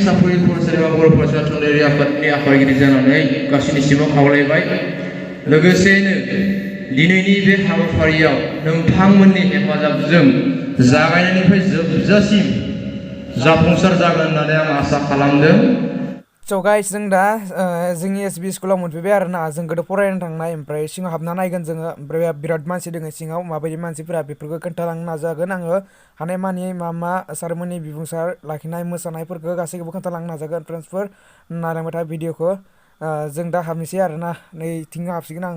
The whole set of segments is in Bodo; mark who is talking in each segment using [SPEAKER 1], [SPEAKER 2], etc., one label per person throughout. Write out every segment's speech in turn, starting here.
[SPEAKER 1] साफरि फरायसालिमा बर' फरायसा थुनलाइयारि आफादनि आफादगिरि जानानै गासैनिसिमाव खावलायबाय। लोगोसेनो दिनैनि बे हाबाफारियाव नोंथांमोननि हेफाजाबजों जागायनायनिफ्राय जोबजासिम जाफुंसार जागोन होननानै आं आसा खालामदों।
[SPEAKER 2] स' गाइस जों दा जोंनि एसबि स्कुलाव मोनफैबाय आरो ना। जों गोदो फरायनो थांनाय, ओमफ्राय सिङाव हाबना नायगोन जोङो। ओमफ्राय बिराद मानसि दङ सिङाव, माबायदि मानसिफोरा बेफोरखौ खोन्थालांनो नाजागोन आङो। हानायमानि मा सारमोननि बिबुंसार लाखिनाय मोसानायफोरखौ गासैखौबो खोन्थालांनो नाजागोन। फ्रेन्ड्सफोर नायलांबाय था भिडिअखौ। जों दा हाबनोसै आरो ना, नैथिं हाबसिगोन आं।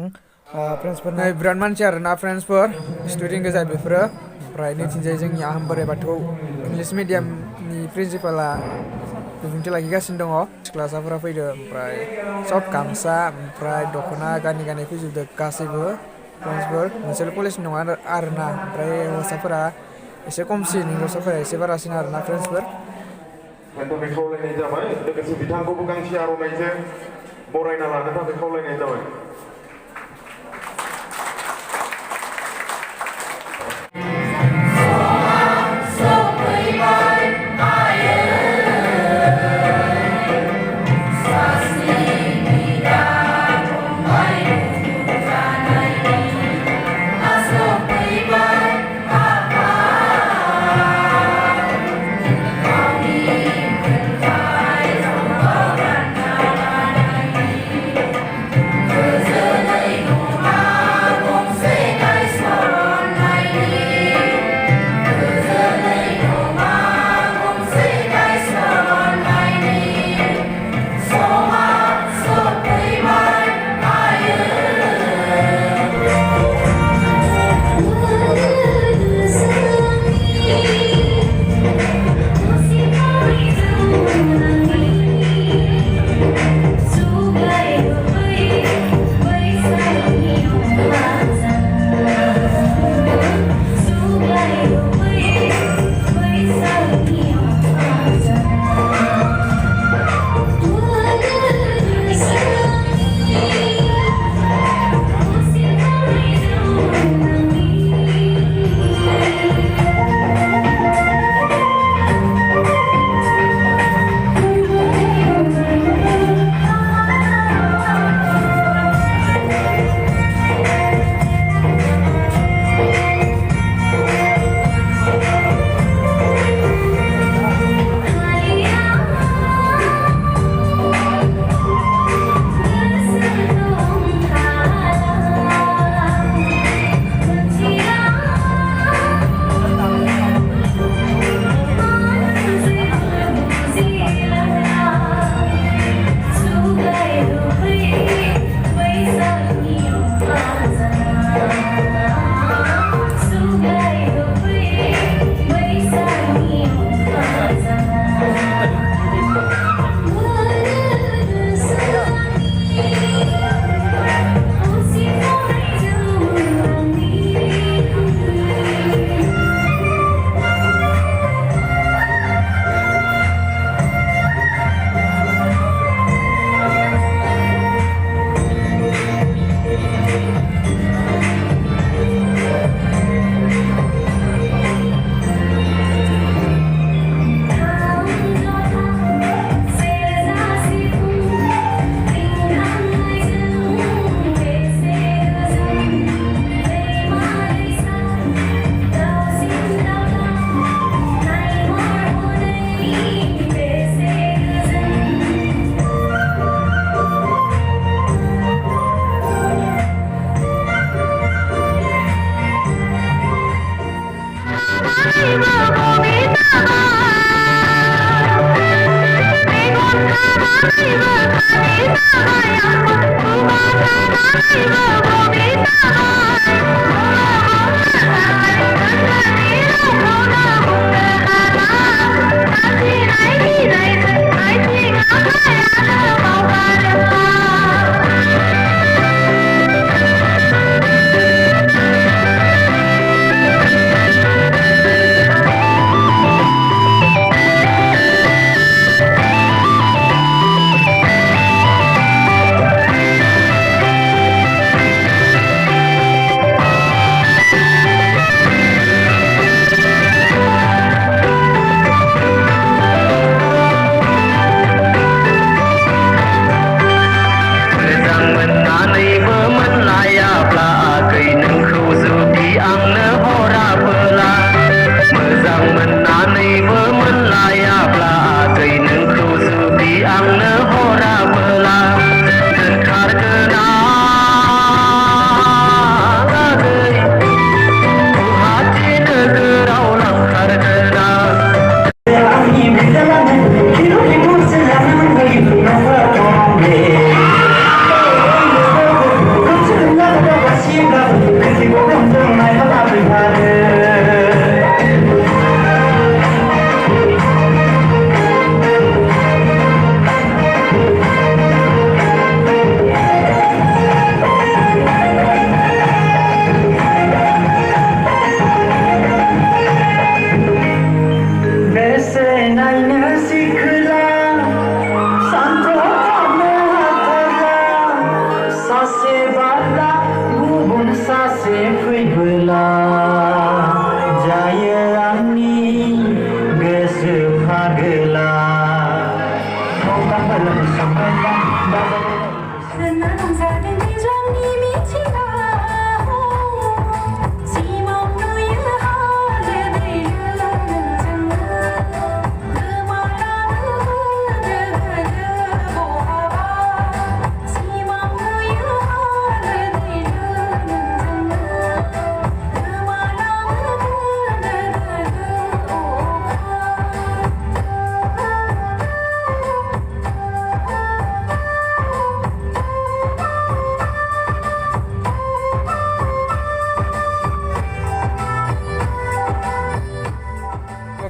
[SPEAKER 2] फ्रेन्ड्सफोर नै बिराद मानसि आरो ना फ्रेन्ड्सफोर, स्टुडेन्ट गोजा बेफोरो। ओमफ्राय नैथिंजाय जोंनि आहम बोराइ बाथौ इंलिस मिडियामनि प्रिन्सिपाला बिबुंथि लाखिगासिनो दङ। सिख्लासाफोरा फैदो, ओमफ्राय सब गामसा ओमफ्राय दख'ना गानै फैजोबदो गासैबो फ्रेन्ड्सफोर। मोनसेल' कलेजनि नङा आरो ना। ओमफ्राय हौवासाफोरा एसे खमसिन, हिनजावसाफोरा एसे बारासिन आरो ना फ्रेन्ड्सफोर।
[SPEAKER 3] थाखाय खावलायनाय जाबाय, लोगोसे बिथांखौबो गांसे आर'नाइजों बरायना लानो थाखाय खावलायनाय जाबाय।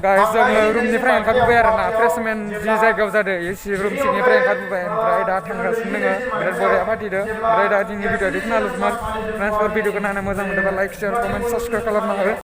[SPEAKER 2] गाइस जोङो रुमनिफ्राय ओंखारबोबाय आरोना फ्रेशमेन जि जायगायाव जादों एसि रुम सिंनिफ्राय ओंखारबोबाय ओमफ्राय दा थांगासिनो दोङो बिराद बरिया फाटिदो ओमफ्राय दा दिनै भिडिअ' दिखनालुसमान ट्रान्सफर भिडिअखौ नायना मोजां मोनदोंबा लाइक शेयार कमेन्ट साबस्क्राइब खालामनो हागोन